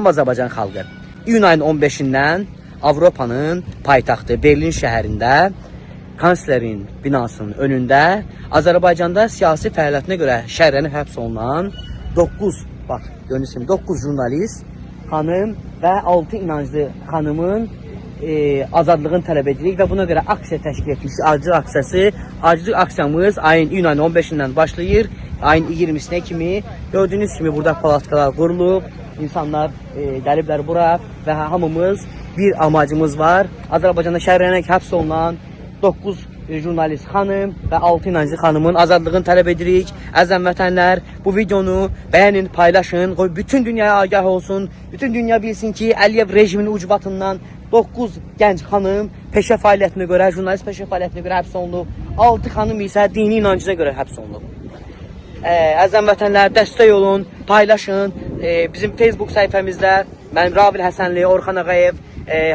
Salam Azərbaycan xalqı. İyun ayının 15-dən Avropanın paytaxtı Berlin şəhərində kanslerin binasının önündə Azərbaycanda siyasi fəaliyyətinə görə şərrənib həbs olunan 9 jurnalist xanım və 6 inanclı xanımın azadlığını tələb edirik və buna görə aksiya təşkil etmiş. Acil aksiyamız iyun ayının 15-dən başlayır. Ayın 20-sinə kimi gördüyünüz kimi burada palatkalar qurulub, insanlar gəliblər bura və hamımız bir amacımız var. Azərbaycanda şərrənib həbs olunan 9 jurnalist xanım və 6 inanclı xanımın azadlığını tələb edirik. Əzəm vətənlər, bu videonu bəyənin, paylaşın, qoy bütün dünyaya agah olsun. Bütün dünya bilsin ki, Əliyev rejiminin ucbatından 9 gənc xanım peşə fəaliyyətinə görə, jurnalist peşə fəaliyyətinə görə həbs olunub. 6 xanım isə dini inancına görə həbs olunub. Əzəm vətənlər, dəstək olun, paylaşın. Bizim Facebook səhifəmizdə mənim Rabil Həsənli, Orxan Ağayev,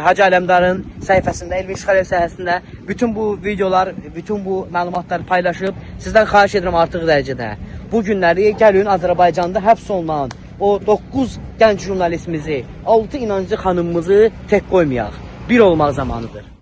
Hacı Aləmdarın səhifəsində, Elvin İşğaliyev səhifəsində bütün bu videolar, bütün bu məlumatları paylaşıb sizdən xahiş edirəm artıq dərəcədə. Bu günləri gəlin Azərbaycanda həbs olunan o 9 gənc jurnalistimizi, 6 inanclı xanımımızı tək qoymayaq. Bir olmaq zamanıdır.